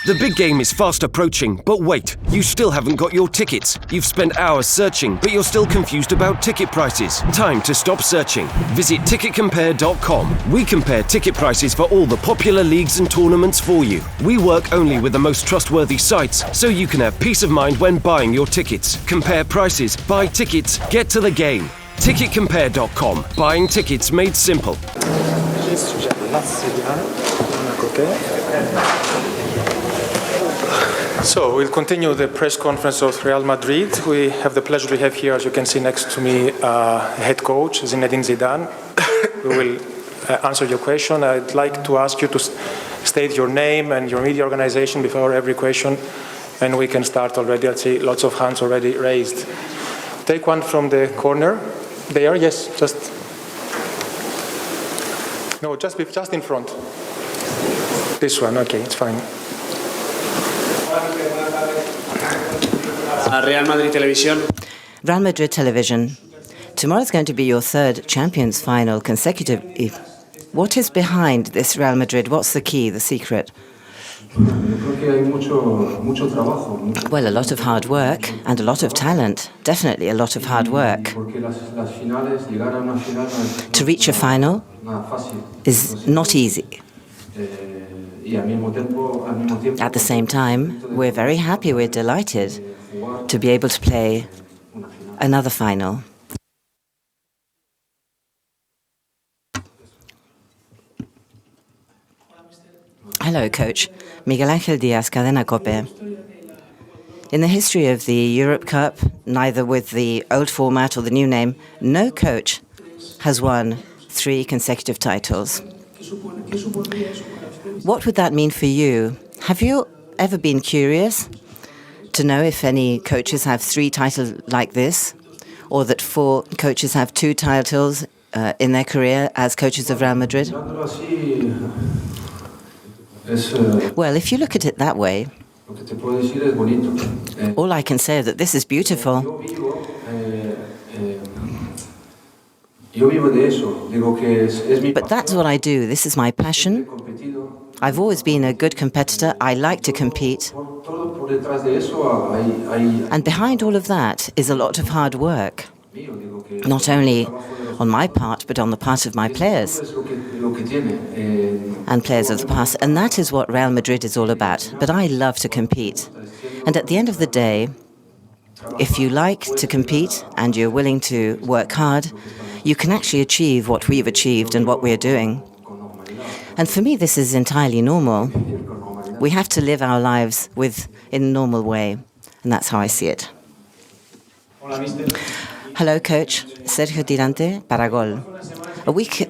The big game is fast approaching, but wait, you still haven't got your tickets. You've spent hours searching, but you're still confused about ticket prices. Time to stop searching. Visit ticketcompare.com. We compare ticket prices for all the popular leagues and tournaments for you. We work only with the most trustworthy sites, so you can have peace of mind when buying your tickets. Compare prices, buy tickets, get to the game. Ticketcompare.com. Buying tickets made simple. So we'll continue the press conference of Real Madrid. We have the pleasure to have here, as you can see next to me, head coach Zinedine Zidane. We will answer your question. I'd like to ask you to state your name and your media organization before every question, and we can start already. I see lots of hands already raised. Take one from the corner. There, yes, just. No, just in front. This one, okay, it's fine. Real Madrid Television. Real Madrid Television. Tomorrow is going to be your third Champions final consecutively. What is behind this Real Madrid? What's the key, the secret? Well, a lot of hard work and a lot of talent. Definitely a lot of hard work. To reach a final is not easy. At the same time, we're very happy, we're delighted to be able to play another final. Hello, Coach. Miguel Ángel Díaz, Cadena COPE. In the history of the Europe Cup, neither with the old format or the new name, no coach has won 3 consecutive titles. What would that mean for you? Have you ever been curious to know if any coaches have 3 titles like this, or that 4 coaches have 2 titles in their career as coaches of Real Madrid? Well, if you look at it that way, all I can say is that this is beautiful. But that's what I do. This is my passion. I've always been a good competitor. I like to compete. And behind all of that is a lot of hard work, not only on my part, but on the part of my players and players of the past. And that is what Real Madrid is all about. But I love to compete. And at the end of the day, if you like to compete and you're willing to work hard, you can actually achieve what we've achieved and what we're doing. And for me, this is entirely normal. We have to live our lives in a normal way, and that's how I see it. Hello, Coach. Sergio Tirante, Paragol.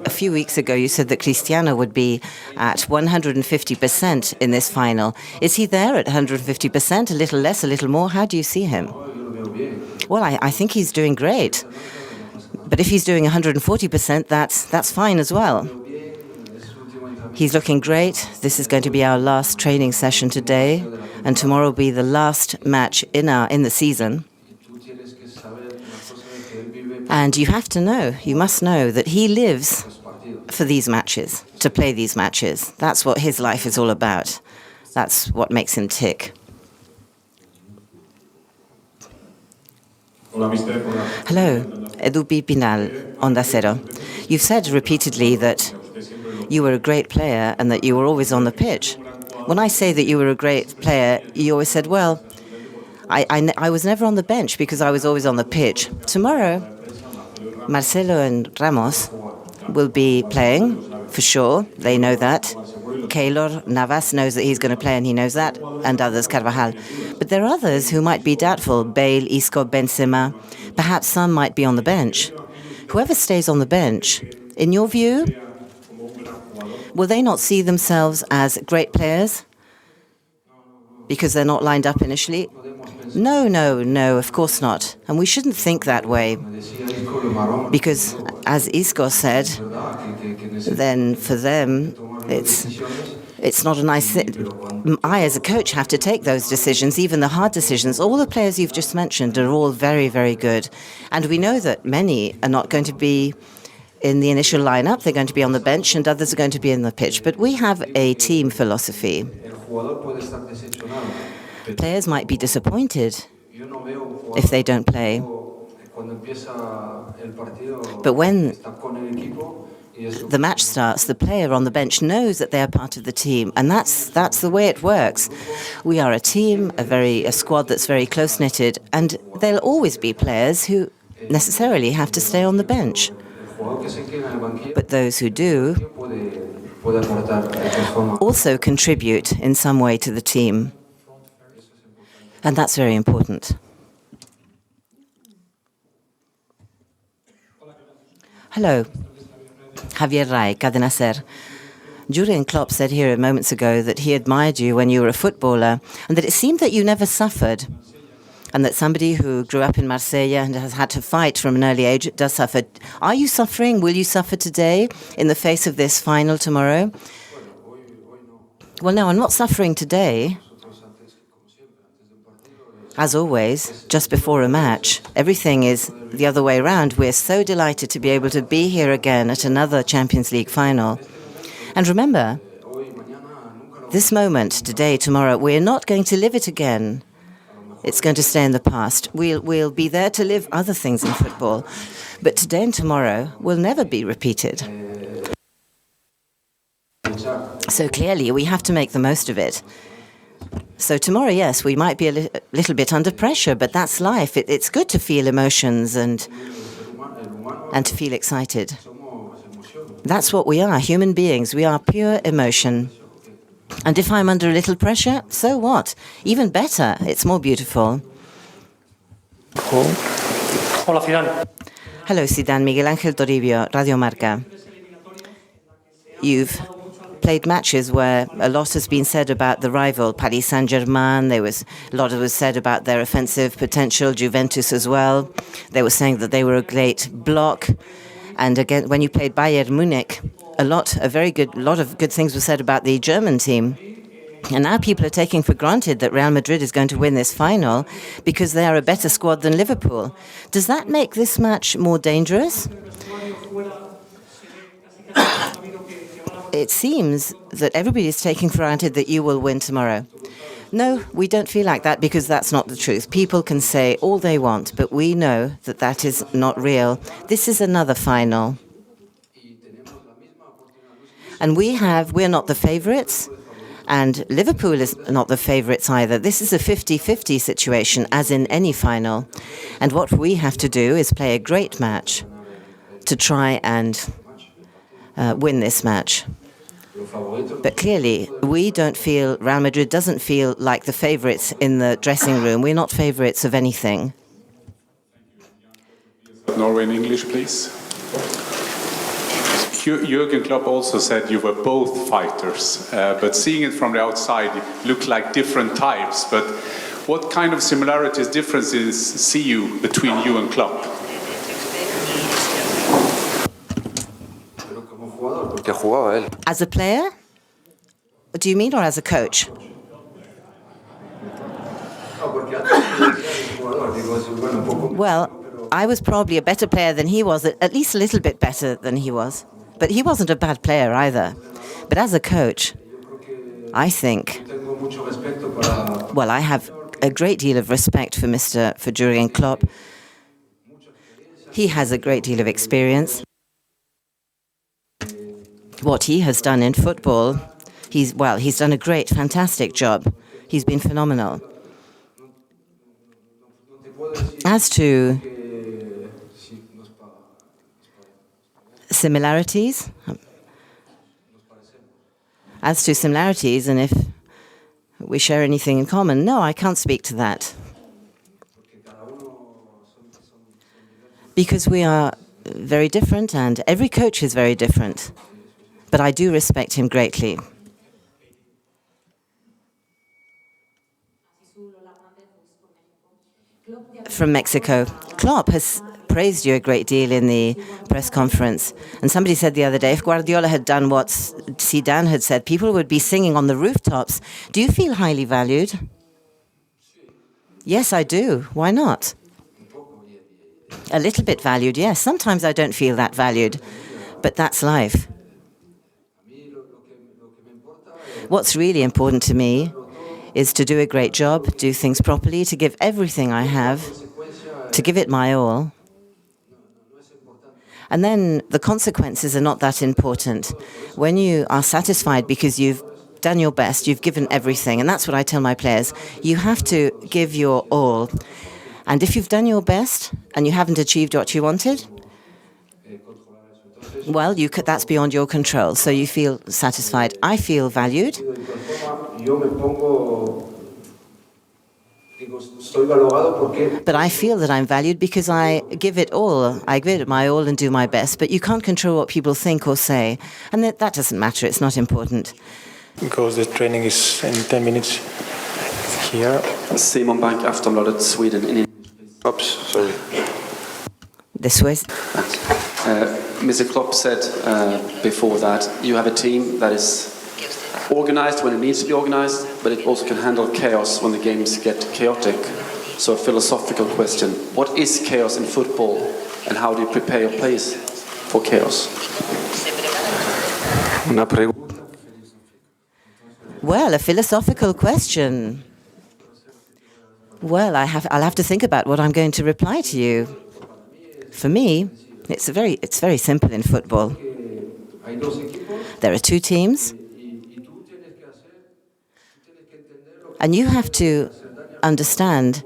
A few weeks ago, you said that Cristiano would be at 150% in this final. Is he there at 150%, a little less, a little more? How do you see him? Well, I think he's doing great. But if he's doing 140%, that's fine as well. He's looking great. This is going to be our last training session today, and tomorrow will be the last match in the season. And you have to know, you must know that he lives for these matches, to play these matches. That's what his life is all about. That's what makes him tick. Hello, Edu Pinal, Onda Cero. You've said repeatedly that you were a great player and that you were always on the pitch. When I say that you were a great player, you always said, well, I was never on the bench because I was always on the pitch. Tomorrow, Marcelo and Ramos will be playing, for sure. They know that. Keylor Navas knows that he's going to play, and he knows that, and others, Carvajal. But there are others who might be doubtful. Bale, Isco, Benzema. Perhaps some might be on the bench. Whoever stays on the bench, in your view, will they not see themselves as great players because they're not lined up initially? No, of course not. And we shouldn't think that way. Because, as Isco said, then for them, it's not a nice thing. I, as a coach, have to take those decisions, even the hard decisions. All the players you've just mentioned are all very, very good. And we know that many are not going to be in the initial lineup. They're going to be on the bench, and others are going to be in the pitch. But we have a team philosophy. Players might be disappointed if they don't play. But when the match starts, the player on the bench knows that they are part of the team, and that's the way it works. We are a team, a squad that's very close-knitted, and there'll always be players who necessarily have to stay on the bench. But those who do also contribute in some way to the team, and that's very important. Hello. Javier Rai, Cadena Ser. Jurgen Klopp said here moments ago that he admired you when you were a footballer and that it seemed that you never suffered, and that somebody who grew up in Marseille and has had to fight from an early age does suffer. Are you suffering? Will you suffer today in the face of this final tomorrow? Well, no, I'm not suffering today. As always, just before a match, everything is the other way around. We're so delighted to be able to be here again at another Champions League final. And remember, this moment, today, tomorrow, we're not going to live it again. It's going to stay in the past. We'll be there to live other things in football. But today and tomorrow will never be repeated. So clearly, we have to make the most of it. So tomorrow, yes, we might be a little bit under pressure, but that's life. It's good to feel emotions and to feel excited. That's what we are, human beings. We are pure emotion. And if I'm under a little pressure, so what? Even better. It's more beautiful. Hola, Zidane. Hello, Zidane. Miguel Ángel Toribio, Radio Marca. You've played matches where a lot has been said about the rival, Paris Saint-Germain. There was a lot was said about their offensive potential, Juventus as well. They were saying that they were a great bloc. And again, when you played Bayern Munich, a lot of good things were said about the German team. And now people are taking for granted that Real Madrid is going to win this final because they are a better squad than Liverpool. Does that make this match more dangerous? It seems that everybody is taking for granted that you will win tomorrow. No, we don't feel like that because that's not the truth. People can say all they want, but we know that that is not real. This is another final. And we're not the favourites, and Liverpool is not the favourites either. This is a 50-50 situation, as in any final. And what we have to do is play a great match to try and win this match. But clearly, Real Madrid doesn't feel like the favourites in the dressing room. We're not favourites of anything. Norway in English, please. Jurgen Klopp also said you were both fighters, but seeing it from the outside, you look like different types. But what kind of similarities, differences see you between you and Klopp? As a player? Do you mean, or as a coach? Well, I was probably a better player than he was, at least a little bit better than he was. But he wasn't a bad player either. But as a coach, I think, well, I have a great deal of respect for Jurgen Klopp. He has a great deal of experience. What he has done in football, he's done a great, fantastic job. He's been phenomenal. As to similarities, and if we share anything in common, no, I can't speak to that. Because we are very different, and every coach is very different. But I do respect him greatly. From Mexico, Klopp has praised you a great deal in the press conference. And somebody said the other day, if Guardiola had done what Zidane had said, people would be singing on the rooftops. Do you feel highly valued? Yes, I do. Why not? A little bit valued, yes. Sometimes I don't feel that valued, but that's life. What's really important to me is to do a great job, do things properly, to give everything I have, to give it my all. And then the consequences are not that important. When you are satisfied because you've done your best, you've given everything, and that's what I tell my players, you have to give your all. And if you've done your best and you haven't achieved what you wanted, well, that's beyond your control, so you feel satisfied. I feel valued. But I feel that I'm valued because I give it all. I give it my all and do my best. But you can't control what people think or say. And that doesn't matter. It's not important. Because the training is in 10 minutes here. Simon Bank, Aftonbladet, Sweden. Oops, sorry. This was. Mr. Klopp said before that you have a team that is organized when it needs to be organized, but it also can handle chaos when the games get chaotic. So a philosophical question. What is chaos in football, and how do you prepare your players for chaos? Well, a philosophical question. Well, I'll have to think about what I'm going to reply to you. For me, it's very simple in football. There are two teams, and you have to understand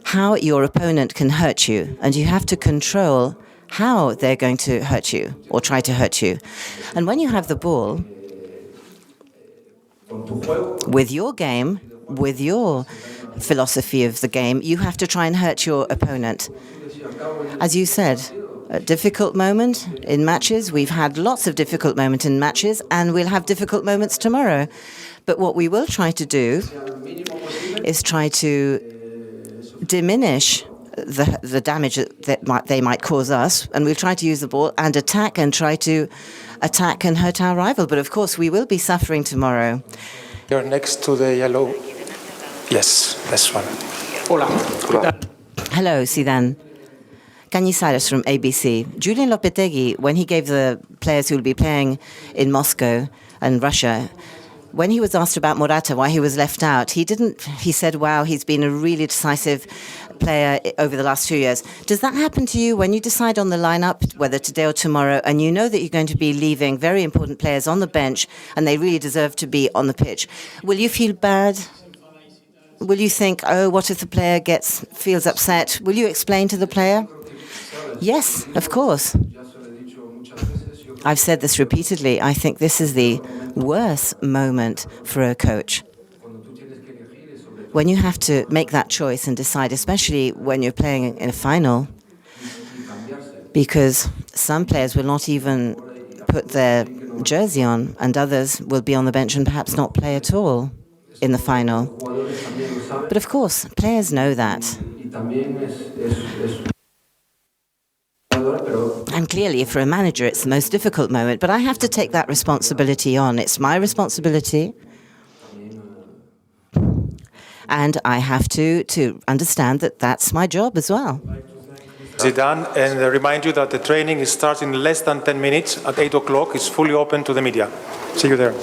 how your opponent can hurt you, and you have to control how they're going to hurt you or try to hurt you. And when you have the ball, with your game, with your philosophy of the game, you have to try and hurt your opponent. As you said, a difficult moment in matches. We've had lots of difficult moments in matches, and we'll have difficult moments tomorrow. But what we will try to do is try to diminish the damage that they might cause us, and we'll try to use the ball and attack and try to attack and hurt our rival. But of course, we will be suffering tomorrow. You're next to the yellow. Yes, this one. Hola. Hello, Zidane. Cañizares from ABC. Julian Lopetegui, when he gave the players who will be playing in Moscow and Russia, when he was asked about Morata, why he was left out, he said, wow, he's been a really decisive player over the last 2 years. Does that happen to you when you decide on the lineup, whether today or tomorrow, and you know that you're going to be leaving very important players on the bench and they really deserve to be on the pitch? Will you feel bad? Will you think, oh, what if the player feels upset? Will you explain to the player? Yes, of course. I've said this repeatedly. I think this is the worst moment for a coach. When you have to make that choice and decide, especially when you're playing in a final, because some players will not even put their jersey on, and others will be on the bench and perhaps not play at all in the final. But of course, players know that. And clearly, for a manager, it's the most difficult moment. But I have to take that responsibility on. It's my responsibility. And I have to understand that that's my job as well. Zidane, and I remind you that the training is starting in less than 10 minutes at 8 o'clock. It's fully open to the media. See you there.